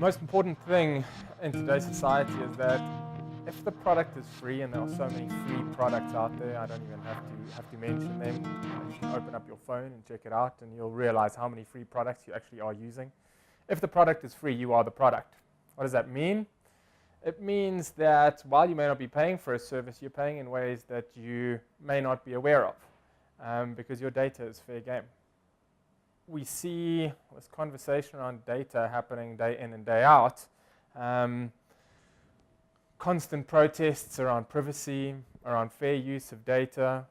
most important thing in today's society is that if the product is free, and there are so many free products out there, I don't even have to mention them. You can open up your phone and check it out, and you'll realize how many free products you actually are using. If the product is free, you are the product. What does that mean? It means that while you may not be paying for a service, you're paying in ways that you may not be aware of, because your data is fair game. We see this conversation around data happening day in and day out. Constant protests around privacy, around fair use of data.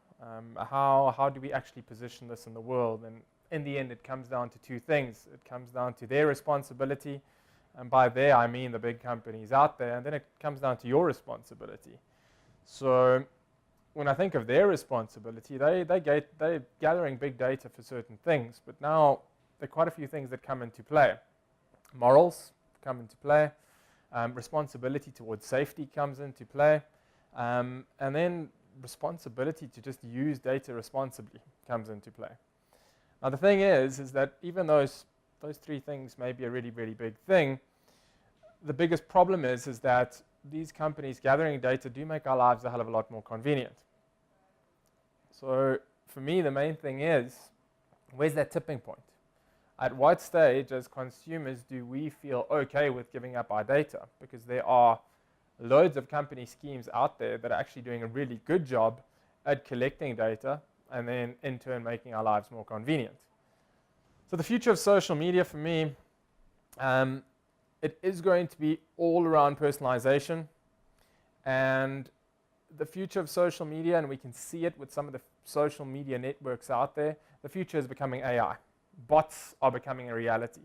How do we actually position this in the world? And in the end, it comes down to two things. It comes down to their responsibility, and by their I mean the big companies out there, and then it comes down to your responsibility. So when I think of their responsibility, they're gathering big data for certain things, but now there are quite a few things that come into play. Morals come into play, responsibility towards safety comes into play, and then responsibility to just use data responsibly comes into play. Now the thing is that even those three things may be a really, really big thing, the biggest problem is that these companies gathering data do make our lives a hell of a lot more convenient. So for me, the main thing is, where's that tipping point? At what stage as consumers do we feel okay with giving up our data? Because there are loads of company schemes out there that are actually doing a really good job at collecting data and then in turn making our lives more convenient. So the future of social media for me, it is going to be all around personalization, and the future of social media, and we can see it with some of the social media networks out there, the future is becoming AI. Bots are becoming a reality.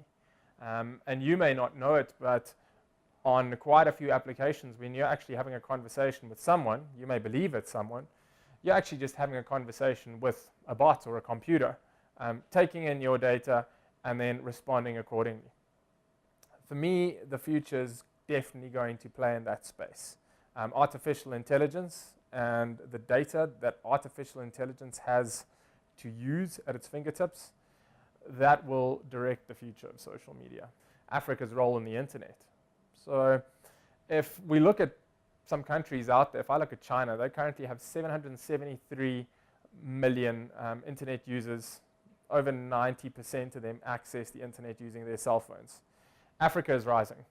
And you may not know it, but on quite a few applications, when you're actually having a conversation with someone, you may believe it's someone, you're actually just having a conversation with a bot or a computer, taking in your data and then responding accordingly. For me, the future is definitely going to play in that space. Artificial intelligence and the data that artificial intelligence has to use at its fingertips, that will direct the future of social media. Africa's role in the internet. So if we look at some countries out there, if I look at China, they currently have 773 million internet users. Over 90% of them access the internet using their cell phones. Africa is rising.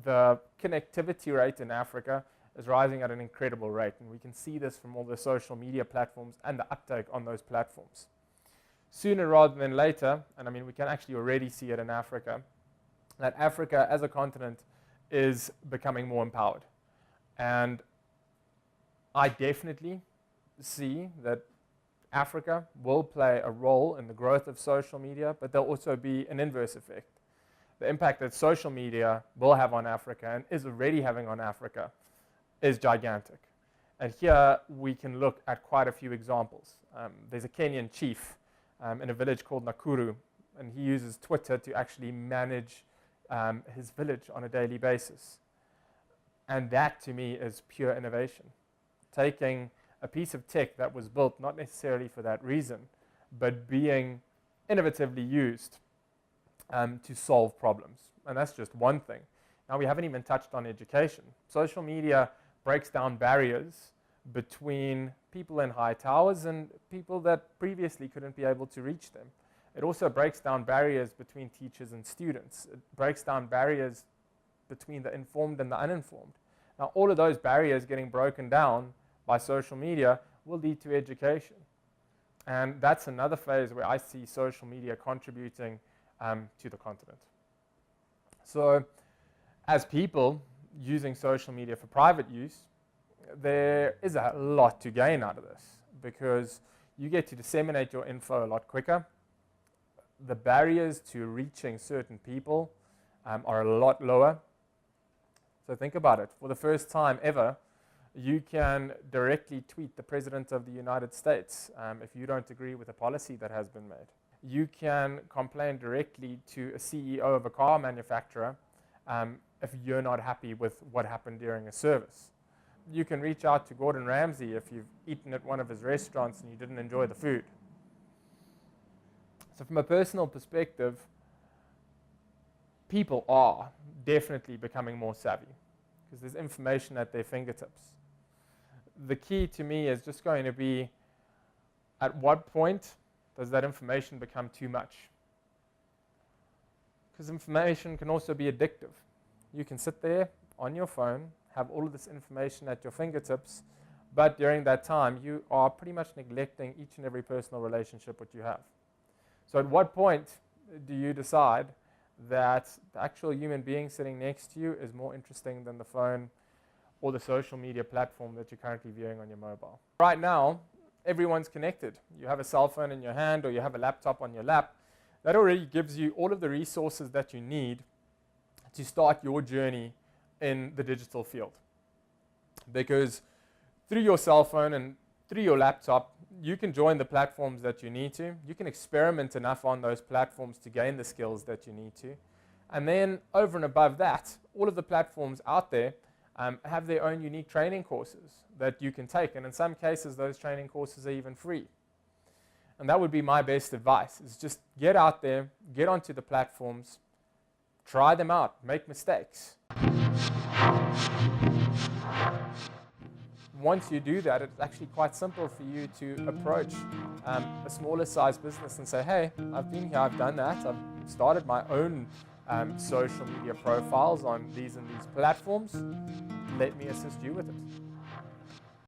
The connectivity rate in Africa is rising at an incredible rate, and we can see this from all the social media platforms and the uptake on those platforms. Sooner rather than later, and I mean we can actually already see it in Africa, that Africa as a continent is becoming more empowered. And I definitely see that Africa will play a role in the growth of social media, but there'll also be an inverse effect. The impact that social media will have on Africa and is already having on Africa is gigantic. And here we can look at quite a few examples. There's a Kenyan chief in a village called Nakuru, and he uses Twitter to actually manage his village on a daily basis. And that to me is pure innovation. Taking a piece of tech that was built not necessarily for that reason, but being innovatively used to solve problems. And that's just one thing. Now we haven't even touched on education. Social media breaks down barriers between people in high towers and people that previously couldn't be able to reach them. It also breaks down barriers between teachers and students. It breaks down barriers between the informed and the uninformed. Now all of those barriers getting broken down by social media will lead to education. And that's another phase where I see social media contributing to the continent. So as people using social media for private use, there is a lot to gain out of this because you get to disseminate your info a lot quicker. The barriers to reaching certain people are a lot lower. So think about it. For the first time ever, you can directly tweet the President of the United States if you don't agree with a policy that has been made. You can complain directly to a CEO of a car manufacturer if you're not happy with what happened during a service. You can reach out to Gordon Ramsay if you've eaten at one of his restaurants and you didn't enjoy the food. So from a personal perspective, people are definitely becoming more savvy because there's information at their fingertips. The key to me is just going to be, at what point does that information become too much? Because information can also be addictive. You can sit there on your phone, have all of this information at your fingertips, but during that time, you are pretty much neglecting each and every personal relationship that you have. So at what point do you decide that the actual human being sitting next to you is more interesting than the phone or the social media platform that you're currently viewing on your mobile? Right now, everyone's connected. You have a cell phone in your hand or you have a laptop on your lap. That already gives you all of the resources that you need to start your journey in the digital field. Because through your cell phone and through your laptop, you can join the platforms that you need to. You can experiment enough on those platforms to gain the skills that you need to. And then over and above that, all of the platforms out there have their own unique training courses that you can take. And in some cases, those training courses are even free. And that would be my best advice, is just get out there, get onto the platforms, try them out, make mistakes. Once you do that, it's actually quite simple for you to approach a smaller size business and say, hey, I've been here, I've done that, I've started my own social media profiles on these and these platforms. Let me assist you with it.